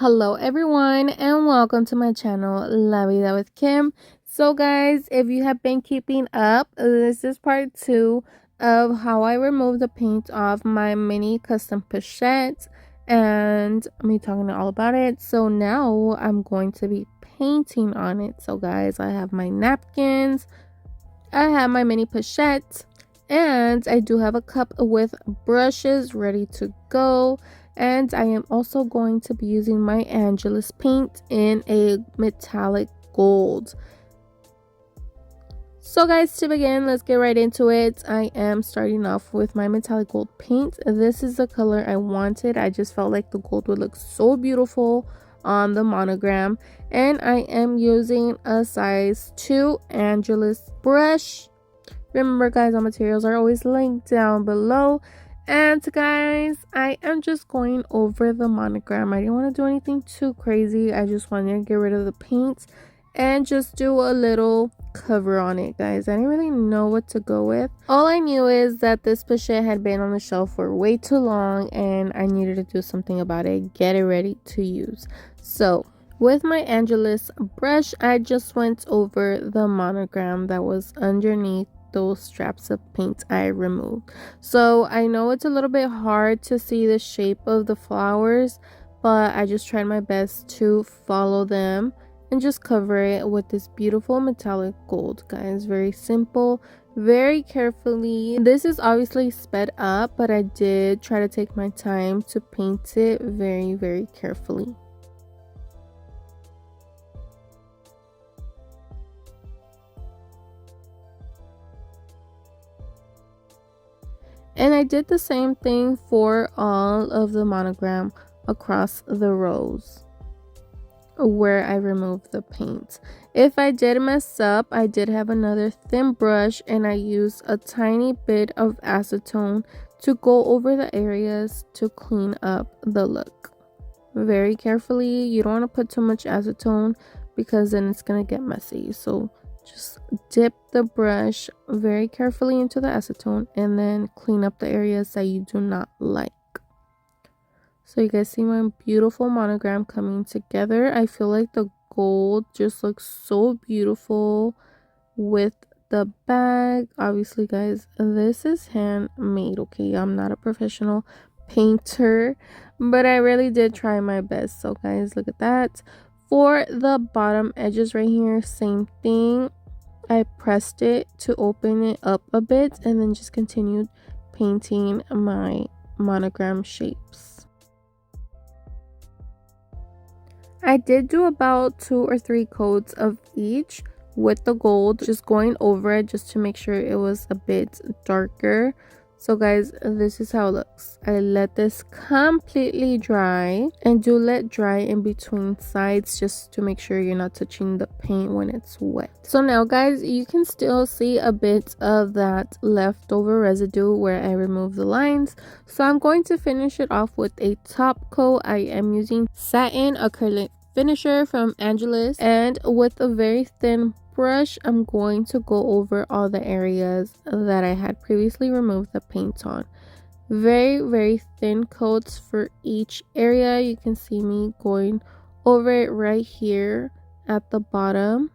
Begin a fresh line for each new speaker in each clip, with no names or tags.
Hello everyone and welcome to my channel La Vida with Kim. So guys, if you have been keeping up, this is part 2 of how I removed the paint off my mini custom pochette and me talking all about it. So now I'm going to be painting on it. So guys, I have my napkins, I have my mini pochette, and I do have a cup with brushes ready to go. And I am also going to be using my Angelus paint in a metallic gold. So guys, to begin, let's get right into it. I am starting off with my metallic gold paint. This is the color I wanted. I just felt like the gold would look so beautiful on the monogram. And I am using a size 2 Angelus brush. Remember guys, all materials are always linked down below. And guys, I am just going over the monogram. I didn't want to do anything too crazy. I just wanted to get rid of the paint and just do a little cover on it, guys. I didn't really know what to go with. All I knew is that this pochette had been on the shelf for way too long and I needed to do something about it, get it ready to use. So with my Angelus brush, I just went over the monogram that was underneath those straps of paint I removed. So I know it's a little bit hard to see the shape of the flowers, but I just tried my best to follow them and just cover it with this beautiful metallic gold, guys. Very simple, very carefully. This is obviously sped up, but I did try to take my time to paint it very carefully. And I did the same thing for all of the monogram across the rows where I removed the paint. If I did mess up, I did have another thin brush and I used a tiny bit of acetone to go over the areas to clean up the look. Very carefully. You don't want to put too much acetone because then it's going to get messy. So just dip the brush very carefully into the acetone and then clean up the areas that you do not like. So you guys see my beautiful monogram coming together. I feel like the gold just looks so beautiful with the bag. Obviously guys, this is handmade, okay? I'm not a professional painter, but I really did try my best. So guys, look at that. For the bottom edges right here, same thing. I pressed it to open it up a bit and then just continued painting my monogram shapes. I did do about 2 or 3 coats of each with the gold, just going over it just to make sure it was a bit darker. So guys, this is how it looks. I let this completely dry, and do let dry in between sides just to make sure you're not touching the paint when it's wet. So now guys, you can still see a bit of that leftover residue where I removed the lines. So I'm going to finish it off with a top coat. I am using satin acrylic finisher from Angelus, and with a very thin brush, I'm going to go over all the areas that I had previously removed the paint on. Very thin coats for each area. You can see me going over it right here at the bottom.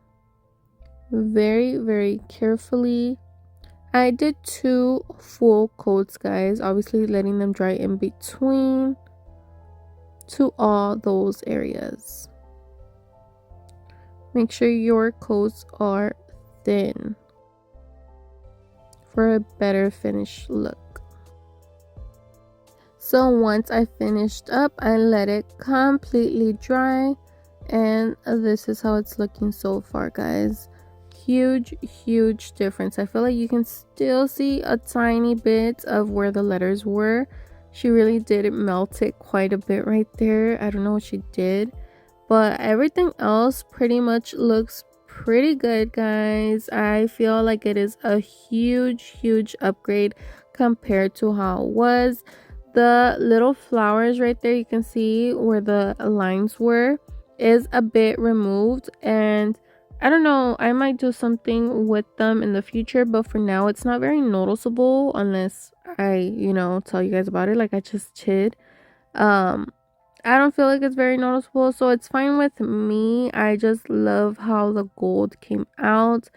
Very carefully. I did 2 full coats, guys, obviously letting them dry in between to all those areas. Make sure your coats are thin for a better finished look. So once I finished up, I let it completely dry, and this is how it's looking so far, guys. Huge difference. I feel like you can still see a tiny bit of where the letters were. She really did melt it quite a bit right there. I don't know what she did, but everything else pretty much looks pretty good, guys. I feel like it is a huge upgrade compared to how it was. The little flowers right there, you can see where the lines were, is a bit removed, and I don't know, I might do something with them in the future, but for now it's not very noticeable unless I tell you guys about it like I just did. I don't feel like it's very noticeable, so it's fine with me. I just love how the gold came out.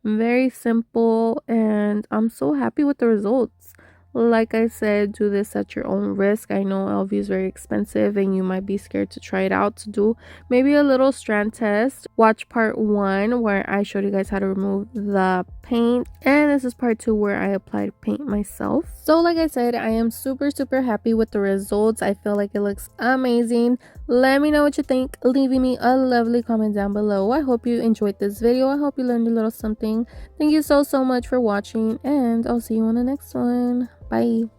Very simple, and I'm so happy with the results. Like I said, do this at your own risk. I know LV is very expensive and you might be scared to try it out, to do maybe a little strand test. Watch part 1 where I showed you guys how to remove the paint, and this is part 2 where I applied paint myself. So like I said, I am super happy with the results. I feel like it looks amazing. Let me know what you think, leaving me a lovely comment down below. I hope you enjoyed this video. I hope you learned a little something. Thank you so much for watching, and I'll see you on the next one. Bye.